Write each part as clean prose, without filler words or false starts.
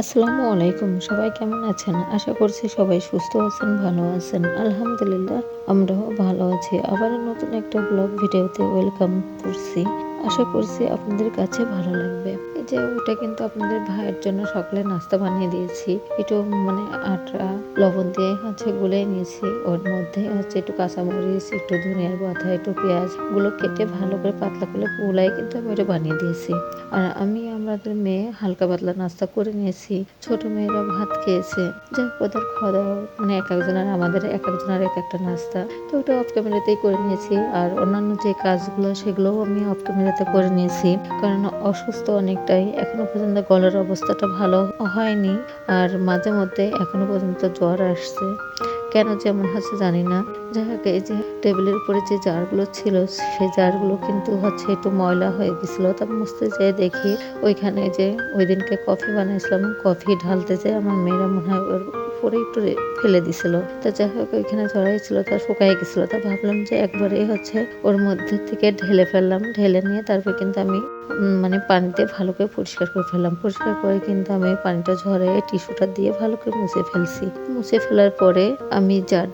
আসসালামু আলাইকুম। সবাই কেমন আছেন? আশা করছি সবাই সুস্থ আছেন, ভালো আছেন। আলহামদুলিল্লাহ আমরাও ভালো আছি। আবারও নতুন একটা ব্লগ ভিডিওতে ওয়েলকাম করছি। আশা করছি আপনাদের কাছে ভালো লাগবে। এই যে ওটা কিন্তু আপনাদের ভাইয়ের জন্য সকালে নাস্তা বানিয়ে দিয়েছি। একটু আটা লবণ দিয়ে গুলে নিয়েছি। ওর মধ্যে একটু কাঁচামরিচ, একটু ধনিয়ার পাতা, একটু পেঁয়াজ গুলো কেটে ভালো করে পাতলা করে গুলাই কিন্তু আমি এটা বানিয়ে দিয়েছি। আর আমাদের মেয়ে হালকা পাতলা নাস্তা করে নিয়েছি। ছোট মেয়েরা ভাত খেয়েছে। যাই হোক ওদের খাওয়া দাওয়া এক একজনের আমাদের এক একজনের এক একটা নাস্তা। তো ওটা অফ ক্যামেরাতেই করে নিয়েছি। আর অন্যান্য যে কাজগুলো সেগুলোও আমি অফ ক্যামেরাতে করে নিয়েছি। কারণ অসুস্থ অনেকটাই, এখনো পর্যন্ত গলার অবস্থাটা ভালো হয়নি। আর মাঝে মধ্যে এখনো পর্যন্ত জ্বর আসছে। কেন যেমন হচ্ছে জানি না। যাই হোক, এই যে টেবিলের উপরে যে জারগুলো ছিল সেই জারগুলো কিন্তু একটু ময়লা হয়ে গেছিলো। তা মুছতে যেয়ে দেখি ওইখানে যে ওই দিনকে কফি বানিয়েছিলাম, কফি ঢালতে যেয়ে আমার মেয়েরা মনে হয় ওর উপরে একটু ফেলে দিছিল। তা যাই হোক ওইখানে জড়াই ছিল, তা শুকাই গেছিল। তা ভাবলাম যে একবারে ওর মধ্যে থেকে ঢেলে ফেললাম। ঢেলে নিয়ে তারপর কিন্তু আমি পানিতে ভালো করে পরিষ্কার করে ফেললাম। পরিষ্কার করে কিন্তু আমি পানিটা ঝরিয়ে টিস্যুটা দিয়ে ভালো করে মুছে ফেলছি। মুছে ফেলার পরে আমি যার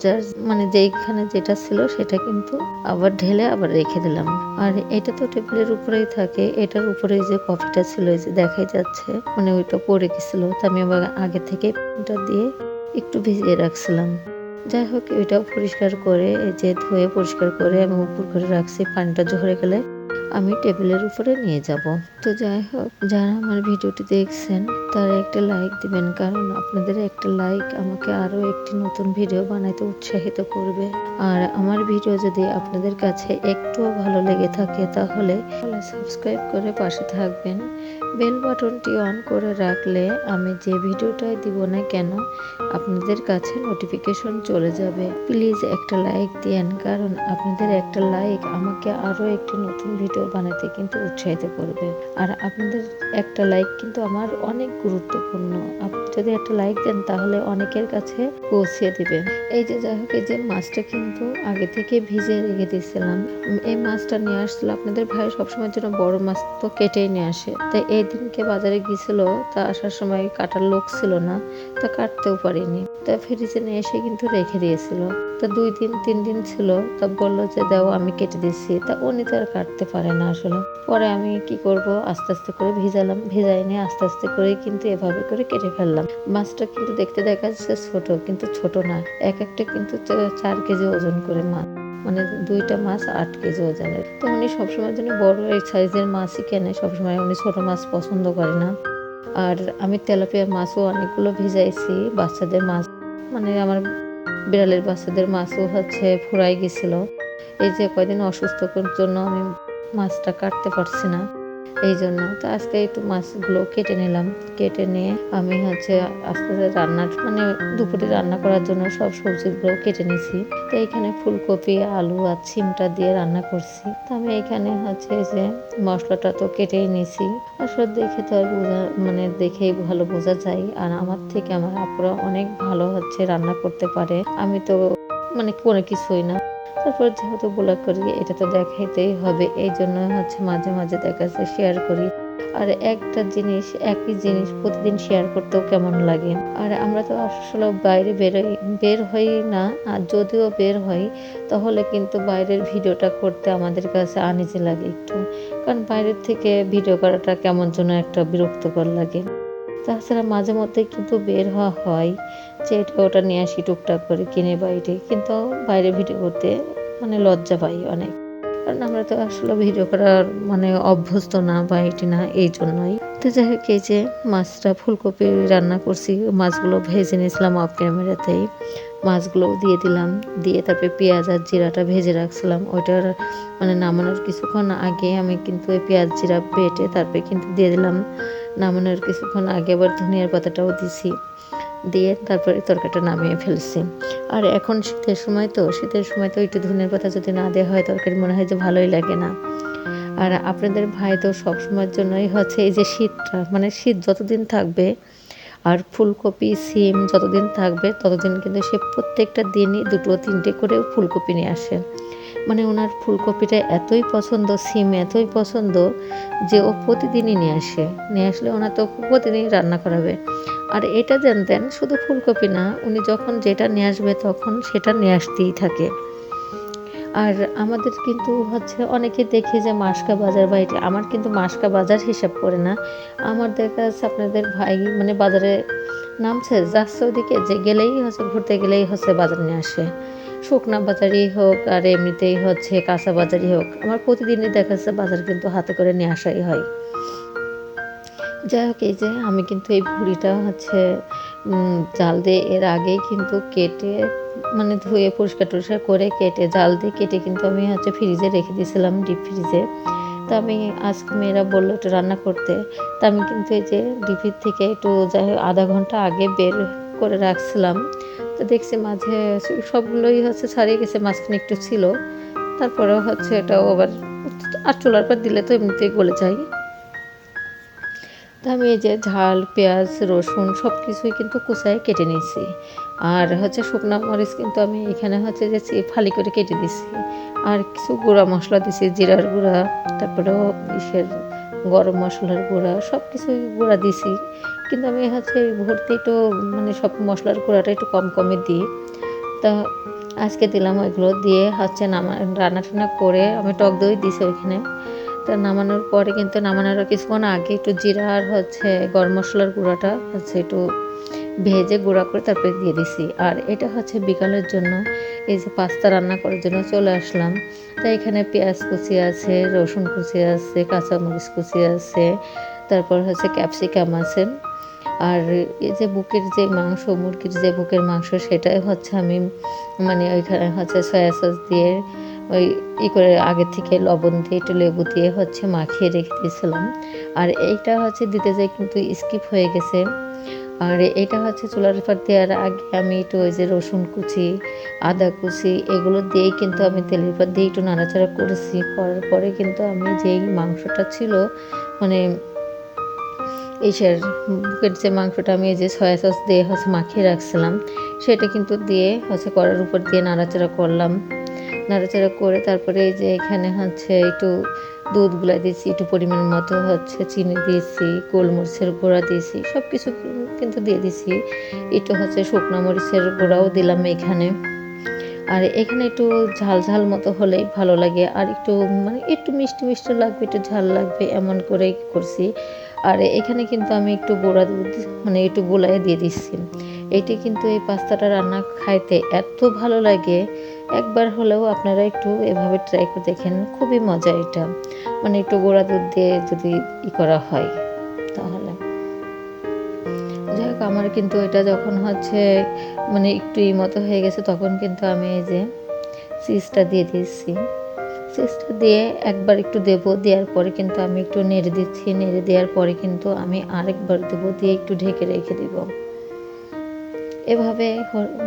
যেইখানে যেটা ছিল সেটা কিন্তু আবার ঢেলে আবার রেখে দিলাম। আর এটা তো টেবিলের উপরেই থাকে। এটার উপরে যে কফিটা ছিল এই যে দেখাই যাচ্ছে, ওইটা পড়ে গেছিল। তো আমি আবার আগে থেকে পানিটা দিয়ে একটু ভিজিয়ে রাখছিলাম। যাই হোক এটাও পরিষ্কার করে এই যে ধুয়ে পরিষ্কার করে আমি উপর করে রাখছি। পানিটা ঝরে গেলে আমি টেবিলের উপরে নিয়ে যাব। তো যাই হোক, যারা আমার ভিডিওটি দেখছেন তারা একটা লাইক দিবেন, কারণ আপনাদের একটা লাইক আমাকে আরো একটি নতুন ভিডিও বানাইতে উৎসাহিত করবে। আর আমার ভিডিও যদি আপনাদের কাছে একটুও ভালো লেগে থাকে তাহলে সাবস্ক্রাইব করে পাশে থাকবেন। বেল বাটনটি অন করে রাখলে আমি যে ভিডিওটাই দিব না কেন আপনাদের কাছে নোটিফিকেশন চলে যাবে। প্লিজ একটা লাইক দিয়েন, কারণ আপনাদের একটা লাইক আমাকে আরো একটি নতুন ভিডিও বানাতে কিন্তু উৎসাহিত করবে। আর আপনাদের একটা লাইক কিন্তু আমার অনেক গুরুত্বপূর্ণ। আপনি যদি একটা লাইক দেন তাহলে অনেকের কাছে পৌঁছে দিবেন। এই যে যাই হোক, এই যে মাছটা কিন্তু আগে থেকে ভিজে রেখে দিয়েছিলাম। এই মাছটা নিয়ে আসছিল আপনাদের ভাই সবসময়ের জন্য বড় মাছ তো কেটেই নিয়ে আসে। তাই এই দিনকে বাজারে গিয়েছিল, তা আসার সময় কাটার লোক ছিল না, তা কাটতেও পারিনি। তা ফ্রিজে নিয়ে এসে কিন্তু রেখে দিয়েছিল। তা 2-3 দিন ছিল। তা বললো যে দাও আমি কেটে দিচ্ছি। তা উনি তো আর কাটতে পারে না আসলে। পরে আমি কি করব, আস্তে আস্তে করে ভিজালাম। ভিজাই নিয়ে আস্তে আস্তে করে কিন্তু এভাবে করে কেটে ফেললাম। মাছটা কিন্তু দেখতে দেখা যাচ্ছে ছোট, কিন্তু ছোট না। এক একটা কিন্তু 4 কেজি ওজন করে মাছ। দুইটা মাছ 8 কেজি ওজনের। তো উনি সবসময়ের জন্য বড় এই সাইজের মাছই কেনে, সবসময় উনি ছোট মাছ পছন্দ করে না। আর আমি তেলাপিয়া মাছও অনেকগুলো ভিজাইছি। বাচ্চাদের মাছ আমার বিড়ালের বাচ্চাদের মাছও ফুরাই গেছিল। এই যে কয়দিন অসুস্থতার জন্য আমি মাছটা কাটতে পারছি না, এই জন্য। তো আজকে একটু মাছগুলো কেটে নিলাম। কেটে নিয়ে আমি আস্তে আস্তে রান্নার দুপুরে রান্না করার জন্য সব সবজিগুলো কেটে নিয়েছি। তো এইখানে ফুলকপি, আলু আর সিমটা দিয়ে রান্না করছি। তো আমি এখানে যে মশলাটা তো কেটেই নিয়েছি। আসলে দেখে তো আর দেখেই ভালো বোঝা যায়। আর আমার থেকে আমার আপুরা অনেক ভালো রান্না করতে পারে। আমি তো কোনো কিছুই না। তারপর যেহেতু ব্লগ করি এটা তো দেখাইতেই হবে, এই জন্য মাঝে মাঝে দেখা যাচ্ছে শেয়ার করি। আর একটা জিনিস, একই জিনিস প্রতিদিন শেয়ার করতেও কেমন লাগে। আর আমরা তো আসলে বাইরে বের হই না। আর যদিও বের হই তাহলে কিন্তু বাইরের ভিডিওটা করতে আমাদের কাছে আনইজি লাগে একটু, কারণ বাইরের থেকে ভিডিও করাটা কেমন যেন একটা বিরক্তকর লাগে। তাছাড়া মাঝে মধ্যে কিন্তু বের হওয়া হয়, যে এটা ওটা নিয়ে আসি টুকটাক করে কিনে বাইরে, কিন্তু বাইরে ভিডিও করতে লজ্জা পাই অনেক, কারণ আমরা তো আসলে ভিডিও করার অভ্যস্ত না বা এটি না, এই জন্যই। তো যাই হোক, এই যে মাছটা ফুলকপি রান্না করছি, মাছগুলো ভেজে নিয়েছিলাম অফ ক্যামেরাতেই। মাছগুলো দিয়ে দিলাম, দিয়ে তারপরে পেঁয়াজ আর জিরাটা ভেজে রাখছিলাম। ওইটার নামানোর কিছুক্ষণ আগে আমি কিন্তু ওই পেঁয়াজ জিরা বেটে তারপরে কিন্তু দিয়ে দিলাম। নামানোর কিছুক্ষণ আগে আবার ধনিয়ার পাতাটাও দিছি, দিয়ে তারপরে তরকারিটা নামিয়ে ফেলছি। আর এখন শীতের সময় তো একটু ধনিয়ার পাতা যদি না দেওয়া হয় তরকারি মনে হয় যে ভালোই লাগে না। আর আপনাদের ভাই তো সবসময়ের জন্যই এই যে শীতটা শীত যতদিন থাকবে আর ফুলকপি সিম যতদিন থাকবে ততদিন কিন্তু সে প্রত্যেকটা দিনই 2-3টে করে ফুলকপি নিয়ে আসে। ওনার ফুলকপিটা এতই পছন্দ, সিম এতই পছন্দ যে ও প্রতিদিনই নিয়ে আসলে ওনার তো প্রতিদিনই রান্না করাবে। আর এটা জানতেন শুধু ফুলকপি না, উনি যখন যেটা নিয়ে আসবে তখন সেটা নিয়ে আসতেই থাকে। আর আমাদের কিন্তু হচ্ছে অনেকে দেখে যে মাসকা বাজার বা এটা, আমার কিন্তু মাসকা বাজার হিসাব করে না। আমার দেখা যাচ্ছে আপনাদের ভাই মানে বাজারে নামছে, যাচ্ছে ওদিকে, যে গেলেই হচ্ছে ঘুরতে গেলেই হচ্ছে বাজার নিয়ে আসে। শুকনা বাজারই হোক আর এমনিতেই হচ্ছে কাঁচা বাজারই হোক, আমার প্রতিদিনই দেখা যাচ্ছে বাজার কিন্তু হাতে করে নিয়ে আসাই হয়। যাই হোক, এই যে আমি কিন্তু এই ভুঁড়িটা হচ্ছে জাল দিয়ে এর আগেই কিন্তু কেটে মানে ধুয়ে পরিষ্কার টরিষ্কার করে কেটে জাল দিয়ে কেটে কিন্তু আমি হচ্ছে ফ্রিজে রেখে দিয়েছিলাম, ডিপ ফ্রিজে। তো আমি আজকে মেয়েরা বললো একটু রান্না করতে, তা আমি কিন্তু এই যে ডিপির থেকে একটু যাই হোক আধা ঘন্টা আগে বের করে রাখছিলাম। তো দেখছি মাঝে সবগুলোই হচ্ছে ছাড়িয়ে গেছে, মাঝখানে একটু ছিল, তারপরেও হচ্ছে এটাও আবার আর চুলার পর দিলে তো এমনিতেই গলে যায়। তা আমি এই যে ঝাল, পেঁয়াজ, রসুন সব কিছুই কিন্তু কুচায় কেটে নিয়েছি। আর হচ্ছে শুকনো মরিচ কিন্তু আমি এখানে হচ্ছে যে ফালি করে কেটে দিছি। আর কিছু গুঁড়া মশলা দিছি, জিরার গুঁড়া, তারপরেও ইসের গরম মশলার গুঁড়া, সব কিছুই গুঁড়া দিছি। কিন্তু আমি হচ্ছে ভর্তি একটু মানে সব মশলার গুঁড়াটা একটু কম কমই দিই। তা আজকে দিলাম ওইগুলো দিয়ে হচ্ছে রান্না টান্না করে আমি টক দই দিছি ওইখানে। তা নামানোর পরে কিন্তু নামানোর কিছুক্ষণ আগে একটু জিরা আর হচ্ছে গরম মশলার গুঁড়াটা হচ্ছে একটু ভেজে গুঁড়া করে তারপরে দিয়ে দিছি। আর এটা হচ্ছে বিকালের জন্য এই যে পাস্তা রান্না করার জন্য চলে আসলাম। তাই এখানে পেঁয়াজ কুচি আছে, রসুন কুচি আছে, কাঁচামরিচ কুচি আছে, তারপর হচ্ছে ক্যাপসিকাম আছে। আর এই যে বুকের যে মাংস, মুরগির যে বুকের মাংস, সেটাই হচ্ছে আমি মানে ওইখানে হচ্ছে সয়া সস দিয়ে ওই করে আগে থেকে লবণ দিয়ে একটু লেবু দিয়ে হচ্ছে মাখিয়ে রেখে দিয়েছিলাম। আর এইটা হচ্ছে দিতে যাই কিন্তু স্কিপ হয়ে গেছে। আর এটা হচ্ছে চুলার উপর দেওয়ার আগে আমি একটু ওই যে রসুন কুচি, আদা কুচি এগুলো দিয়েই কিন্তু আমি তেলের উপর দিয়ে একটু নাড়াচাড়া করেছি। করার পরে কিন্তু আমি যেই মাংসটা ছিল মানে ইসের বুকের যে মাংসটা আমি এই যে সয়া সস দিয়ে হচ্ছে মাখিয়ে রাখছিলাম, সেটা কিন্তু দিয়ে হচ্ছে কড়ার উপর দিয়ে নাড়াচাড়া করলাম। নাড়াচাড়া করে তারপরে এই যে এখানে হচ্ছে একটু দুধ গুলা দিয়েছি, একটু পরিমাণ মতো হচ্ছে চিনি দিয়েছি, গোলমরিচের গুঁড়া দিয়েছি, সব কিছু কিন্তু দিয়ে দিয়েছি। একটু হচ্ছে শুকনো মরিচের গুঁড়াও দিলাম এখানে। আর এখানে একটু ঝাল ঝাল মতো হলেই ভালো লাগে, আর একটু মানে একটু মিষ্টি মিষ্টি লাগবে, একটু ঝাল লাগবে, এমন করেই করছি। আর এখানে কিন্তু আমি একটু গুঁড়া দুধ মানে একটু গোলায় দিয়ে দিচ্ছি। এইটি কিন্তু এই পাস্তাটা রান্না খাইতে এত ভালো লাগে, একবার হলেও আপনারা একটু এভাবে ট্রাই করে দেখেন, খুবই মজা এটা। মানে একটু গুঁড়া দুধ দিয়ে যদি করা হয় তাহলে। যাই হোক, আমার কিন্তু এটা যখন হচ্ছে মানে একটু মতো হয়ে গেছে, তখন কিন্তু আমি এই যে চিজটা দিয়ে দিচ্ছি। চিজটা দিয়ে একবার একটু দেবো, দেওয়ার পরে কিন্তু আমি একটু নেড়ে দিচ্ছি। নেড়ে দেওয়ার পরে কিন্তু আমি আরেকবার দেবো, দিয়ে একটু ঢেকে রেখে দেবো। এভাবে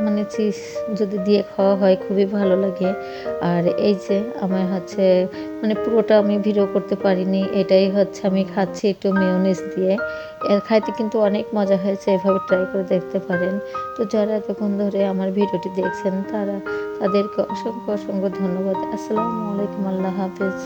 মানে চিজ যদি দিয়ে খাওয়া হয় খুবই ভালো লাগে। আর এই যে আমার হচ্ছে মানে পুরোটা আমি ভিডিও করতে পারিনি, এটাই হচ্ছে আমি খাচ্ছি একটু মেয়োনিজ দিয়ে। এর খাইতে কিন্তু অনেক মজা হয়েছে, এভাবে ট্রাই করে দেখতে পারেন। তো যারা এতক্ষণ ধরে আমার ভিডিওটি দেখছেন তাদেরকে অসংখ্য অসংখ্য ধন্যবাদ। আসসালামু আলাইকুম, আল্লাহ হাফেজ।